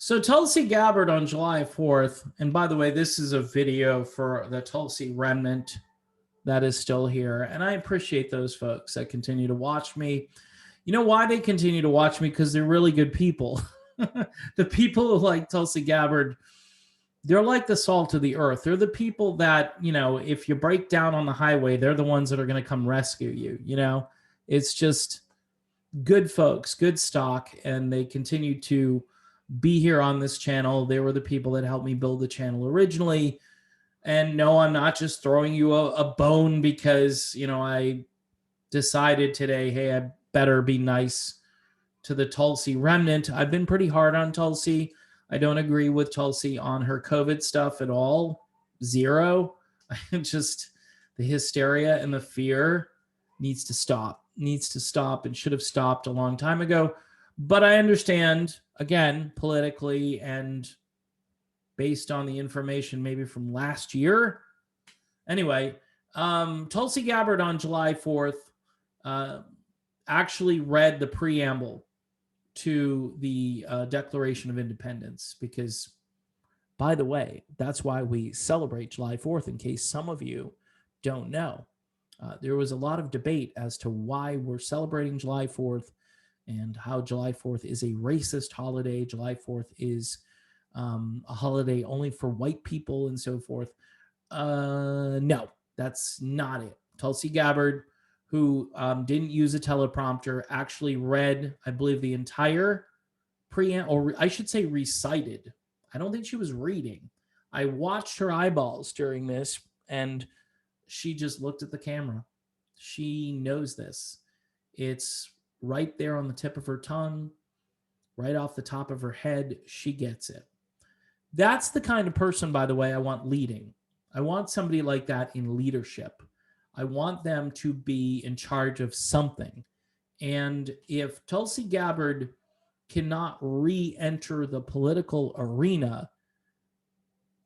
So Tulsi Gabbard on July 4th, and by the way, this is a video for the Tulsi remnant that is still here, and I appreciate those folks that continue to watch me. You know why they continue to watch me? Because they're really good people. The people who like Tulsi Gabbard, they're like the salt of the earth. They're the people that, if you break down on the highway, they're the ones that are going to come rescue you. It's just good folks, good stock, and they continue to be here on this channel. They were the people that helped me build the channel originally. And no, I'm not just throwing you a bone because, I decided today, hey, I better be nice to the Tulsi remnant. I've been pretty hard on Tulsi. I don't agree with Tulsi on her COVID stuff at all. Zero. Just the hysteria and the fear needs to stop and should have stopped a long time ago. But I understand, again, politically and based on the information maybe from last year. Anyway, Tulsi Gabbard on July 4th actually read the preamble to the Declaration of Independence because, by the way, that's why we celebrate July 4th, in case some of you don't know. There was a lot of debate as to why we're celebrating July 4th and how July 4th is a racist holiday. July 4th is a holiday only for white people and so forth. No, that's not it. Tulsi Gabbard, who didn't use a teleprompter, actually read, I believe, the entire preamble, or I should say recited. I don't think she was reading. I watched her eyeballs during this, and she just looked at the camera. She knows this. It's right there on the tip of her tongue, right off the top of her head. She gets it. That's the kind of person, by the way, I want leading. I want somebody like that in leadership. I want them to be in charge of something. And if Tulsi Gabbard cannot re-enter the political arena,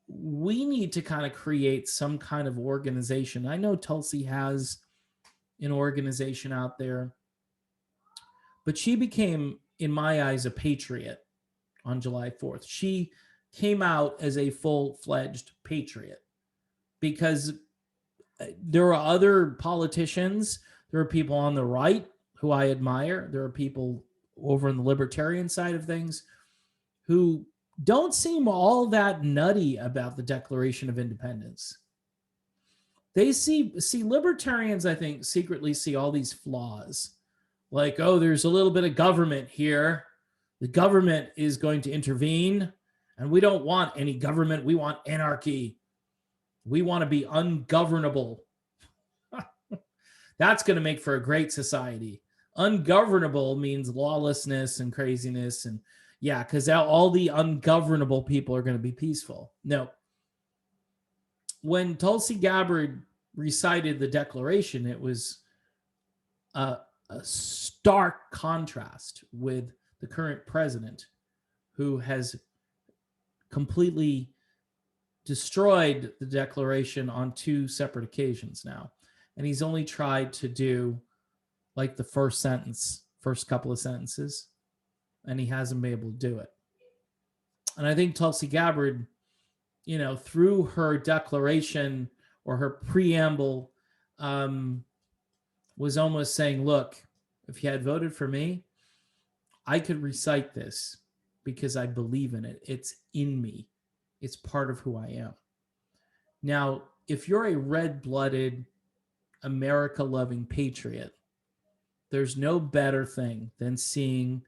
we need to kind of create some kind of organization. I know Tulsi has an organization out there, but she became, in my eyes, a patriot on July 4th. She came out as a full-fledged patriot because there are other politicians. There are people on the right who I admire. There are people over in the libertarian side of things who don't seem all that nutty about the Declaration of Independence. They see libertarians, I think, secretly see all these flaws. Like, oh, there's a little bit of government here. The government is going to intervene, and we don't want any government. We want anarchy. We want to be ungovernable. That's going to make for a great society. Ungovernable means lawlessness and craziness. And yeah, because all the ungovernable people are going to be peaceful. No. When Tulsi Gabbard recited the Declaration, it was a stark contrast with the current president, who has completely destroyed the Declaration on two separate occasions now. And he's only tried to do like the first couple of sentences, and he hasn't been able to do it. And I think Tulsi Gabbard, through her declaration or her preamble, was almost saying, look, if you had voted for me, I could recite this because I believe in it. It's in me. It's part of who I am. Now, if you're a red-blooded, America-loving patriot, there's no better thing than seeing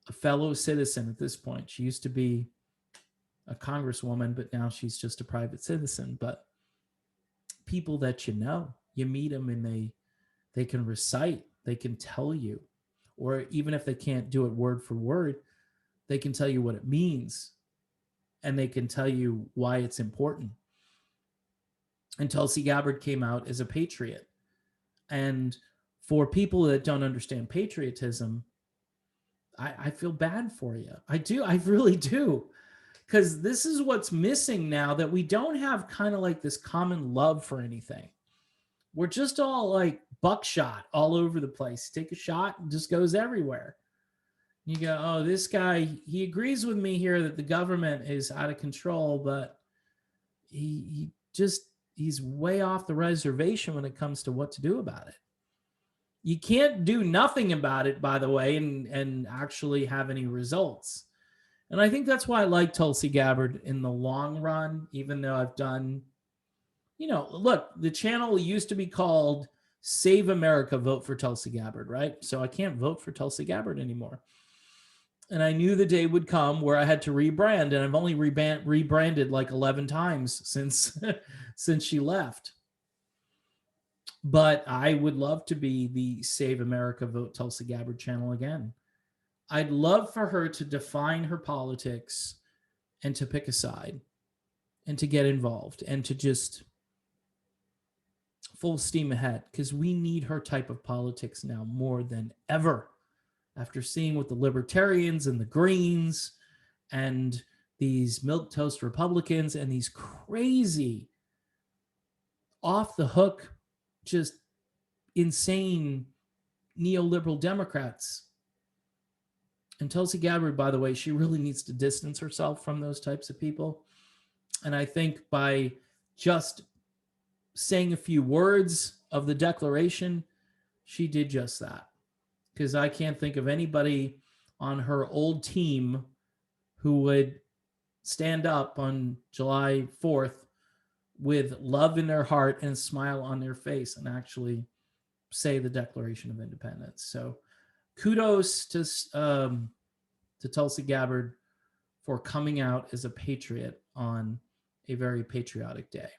a fellow citizen at this point. She used to be a congresswoman, but now she's just a private citizen. But people that you meet them and they can recite, they can tell you, or even if they can't do it word for word, they can tell you what it means, and they can tell you why it's important. And Tulsi Gabbard came out as a patriot. And for people that don't understand patriotism, I feel bad for you. I do. I really do. Because this is what's missing now, that we don't have kind of like this common love for anything. We're just all like buckshot all over the place. Take a shot and just goes everywhere. You go, oh, this guy, he agrees with me here that the government is out of control, but he's way off the reservation when it comes to what to do about it. You can't do nothing about it, by the way, and actually have any results. And I think that's why I like Tulsi Gabbard in the long run, even though I've done, look, the channel used to be called Save America, Vote for Tulsi Gabbard, right? So I can't vote for Tulsi Gabbard anymore. And I knew the day would come where I had to rebrand, and I've only rebranded like 11 times since since she left. But I would love to be the Save America, Vote Tulsi Gabbard channel again. I'd love for her to define her politics and to pick a side and to get involved and to just full steam ahead, because we need her type of politics now more than ever. After seeing what the libertarians and the Greens and these milquetoast Republicans and these crazy off the hook, just insane neoliberal Democrats. And Tulsi Gabbard, by the way, she really needs to distance herself from those types of people. And I think by just saying a few words of the Declaration, she did just that. Because I can't think of anybody on her old team who would stand up on July 4th with love in their heart and a smile on their face and actually say the Declaration of Independence. So kudos to Tulsi Gabbard for coming out as a patriot on a very patriotic day.